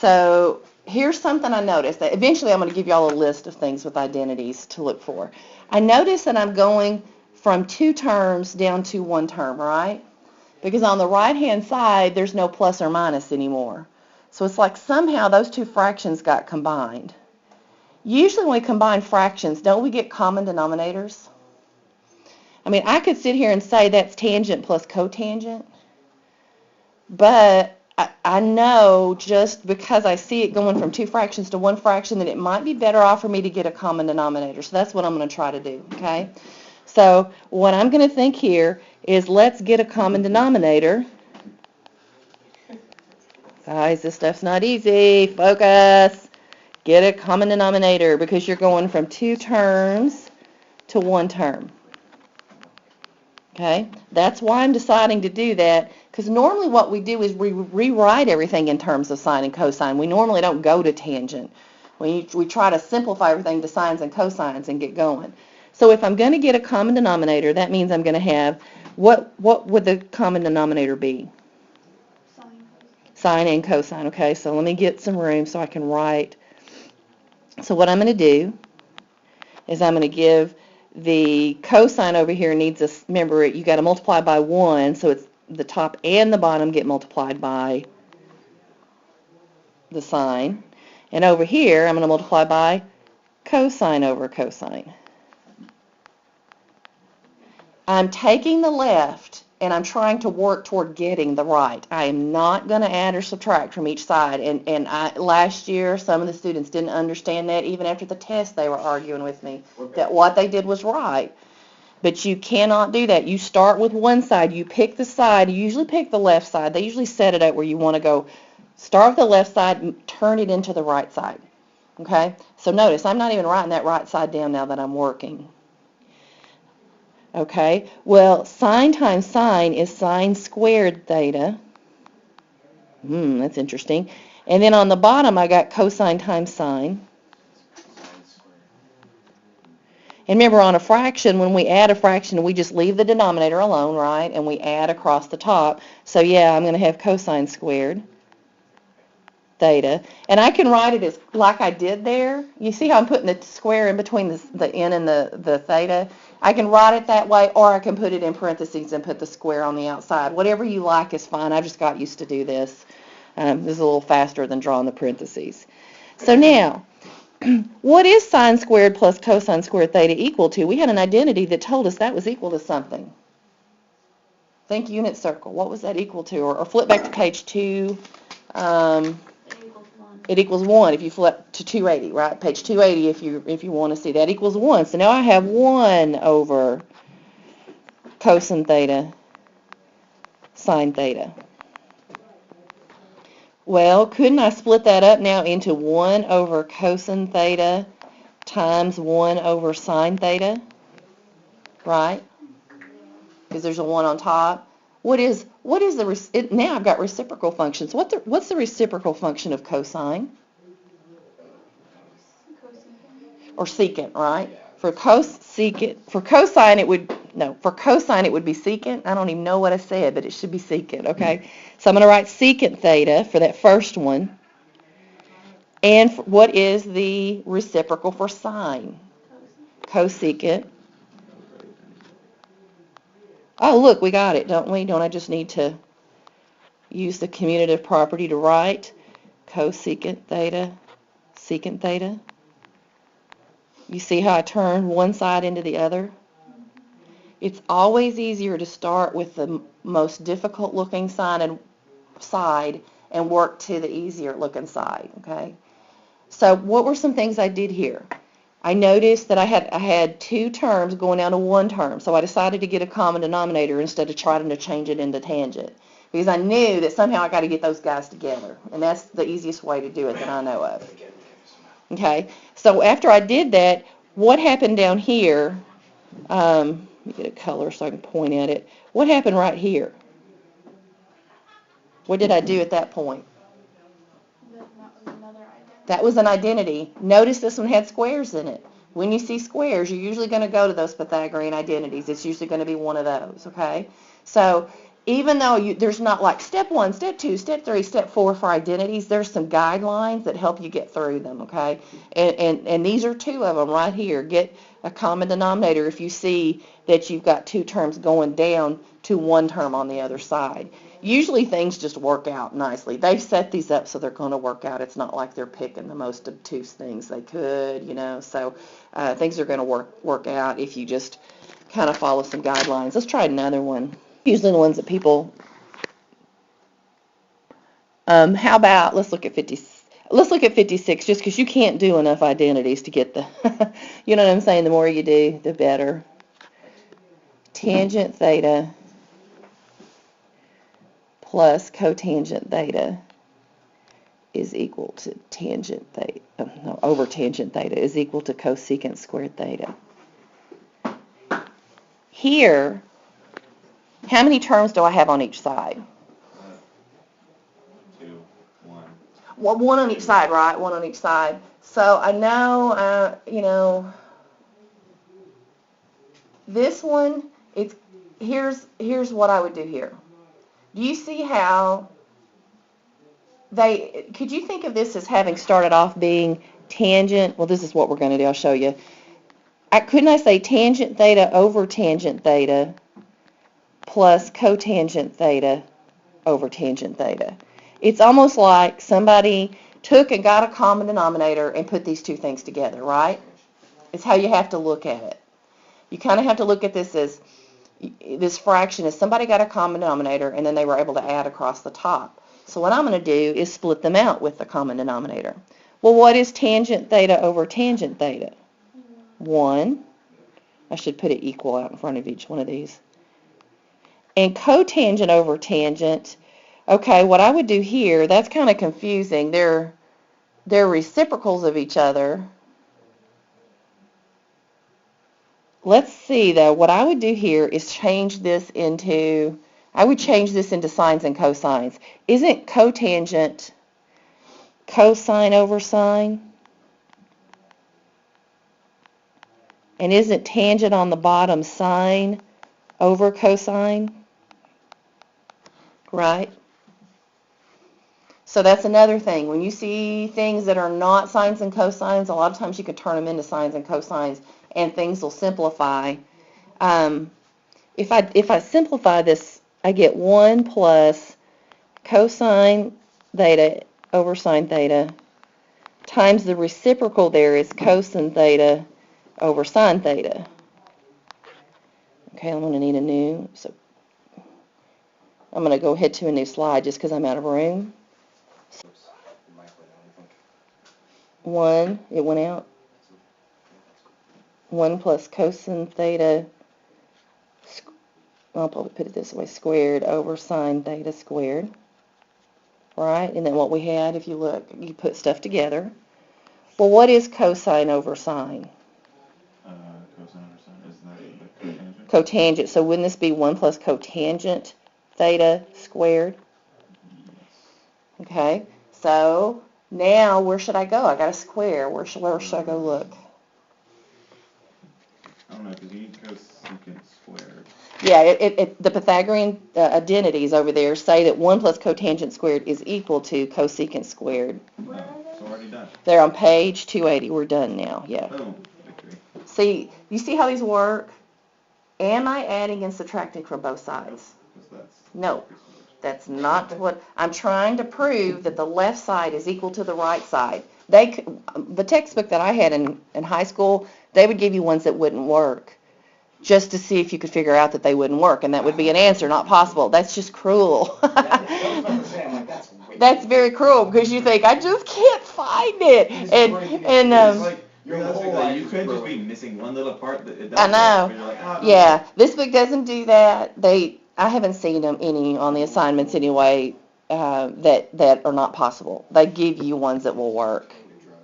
So here's something I noticed. That eventually I'm going to give you all a list of things with identities to look for. I notice that I'm going from 2 terms down to 1 term, right? Because on the right-hand side, there's no plus or minus anymore. So it's like somehow those 2 fractions got combined. Usually when we combine fractions, don't we get common denominators? I mean, I could sit here and say that's tangent plus cotangent, but I know just because I see it going from 2 fractions to 1 fraction that it might be better off for me to get a common denominator. So that's what I'm going to try to do, okay? So what I'm going to think here is let's get a common denominator. Guys, this stuff's not easy. Focus. Get a common denominator because you're going from 2 terms to 1 term. Okay? That's why I'm deciding to do that, because normally what we do is we rewrite everything in terms of sine and cosine. We normally don't go to tangent. We try to simplify everything to sines and cosines and get going. So if I'm going to get a common denominator, that means I'm going to have, what would the common denominator be? Sine and cosine. Okay, so let me get some room so I can write. So what I'm going to do is I'm going to give the cosine over here needs a, remember, you got to multiply by 1, so it's the top and the bottom get multiplied by the sine. And over here, I'm going to multiply by cosine over cosine. I'm taking the left and I'm trying to work toward getting the right. I am not going to add or subtract from each side. And last year, some of the students didn't understand that. Even after the test, they were arguing with me that what they did was right. But you cannot do that. You start with one side. You pick the side. You usually pick the left side. They usually set it up where you want to go. Start with the left side and turn it into the right side. Okay? So notice, I'm not even writing that right side down now that I'm working. Okay, well, sine times sine is sine squared theta. That's interesting. And then on the bottom, I got cosine times sine. And remember, on a fraction, when we add a fraction, we just leave the denominator alone, right? And we add across the top. So, yeah, I'm going to have cosine squared theta. And I can write it as like I did there. You see how I'm putting the square in between the n and the theta? I can write it that way, or I can put it in parentheses and put the square on the outside. Whatever you like is fine. I just got used to do this. This is a little faster than drawing the parentheses. So now, what is sine squared plus cosine squared theta equal to? We had an identity that told us that was equal to something. Think unit circle. What was that equal to? Or flip back to page 2. It equals 1 if you flip to 280, right? Page 280 if you want to see that equals 1. So now I have 1 over cosine theta, sine theta. Well, couldn't I split that up now into 1 over cosine theta times 1 over sine theta? Right? Because there's a 1 on top. What is the, now I've got reciprocal functions. What's the reciprocal function of cosine? Or secant, right? For cosine it would be secant. I don't even know what I said, but it should be secant, okay? So I'm going to write secant theta for that first one. And what is the reciprocal for sine? Cosecant. Oh, look, we got it, don't we? Don't I just need to use the commutative property to write cosecant theta, secant theta? You see how I turn one side into the other? It's always easier to start with the most difficult looking side and work to the easier looking side, okay? So what were some things I did here? I noticed that I had 2 terms going down to 1 term, so I decided to get a common denominator instead of trying to change it into tangent, because I knew that somehow I got to get those guys together, and that's the easiest way to do it that I know of. Okay, so after I did that, what happened down here? Let me get a color so I can point at it. What happened right here? What did I do at that point? That was an identity. Notice this one had squares in it. When you see squares, you're usually going to go to those Pythagorean identities. It's usually going to be one of those, okay? So even though there's not like step 1, step 2, step 3, step 4 for identities, there's some guidelines that help you get through them, okay? And these are 2 of them right here. Get a common denominator if you see that you've got 2 terms going down to 1 term on the other side. Usually things just work out nicely. They've set these up so they're going to work out. It's not like they're picking the most obtuse things they could, so things are going to work out if you just kind of follow some guidelines. Let's try another one. Usually the ones that people, how about, let's look at 56 just because you can't do enough identities to get the, you know what I'm saying, the more you do, the better. Tangent theta plus cotangent theta is equal to tangent theta, over tangent theta is equal to cosecant squared theta. Here, how many terms do I have on each side? 2, 1. Well, 1 on each side, right? 1 on each side. So I know, this one, here's what I would do here. Do you see how could you think of this as having started off being tangent? Well, this is what we're going to do. I'll show you. Couldn't I say tangent theta over tangent theta plus cotangent theta over tangent theta? It's almost like somebody took and got a common denominator and put these 2 things together, right? It's how you have to look at it. You kind of have to look at this as, this fraction is somebody got a common denominator and then they were able to add across the top. So what I'm going to do is split them out with the common denominator. Well, what is tangent theta over tangent theta? 1. I should put it equal out in front of each one of these. And cotangent over tangent, okay, what I would do here, that's kind of confusing. They're reciprocals of each other. Let's see, though, what I would do here is change this into, I would change this into sines and cosines. Isn't cotangent cosine over sine? And isn't tangent on the bottom sine over cosine? Right? So that's another thing. When you see things that are not sines and cosines, a lot of times you can turn them into sines and cosines and things will simplify. If I simplify this, I get 1 plus cosine theta over sine theta times the reciprocal there is cosine theta over sine theta. Okay, I'm going to need a new, so I'm going to go ahead to a new slide just because I'm out of room. 1, it went out. 1 plus cosine theta, I'll probably put it this way, squared over sine theta squared. Right? Isn't that what we had? If you look, you put stuff together. Well, what is cosine over sine? Cosine over sine, isn't that the cotangent? Cotangent. So wouldn't this be 1 plus cotangent theta squared? Okay. So now where should I go? I got a square. Where should I go look? I don't know, because you need cosecant squared. Yeah, the Pythagorean identities over there say that 1 plus cotangent squared is equal to cosecant squared. Oh, so already done. They're on page 280. We're done now. Yeah. Boom. Victory. See, you see how these work? Am I adding and subtracting from both sides? No. That's not what I'm trying to prove, that the left side is equal to the right side. The textbook that I had in high school, they would give you ones that wouldn't work just to see if you could figure out that they wouldn't work, and that would be an answer, not possible. That's just cruel. That's very cruel because you think, I just can't find it. You could just be missing one little part that it does. I know. You're like, oh, yeah, this book doesn't do that. I haven't seen them any on the assignments anyway that are not possible. They give you ones that will work.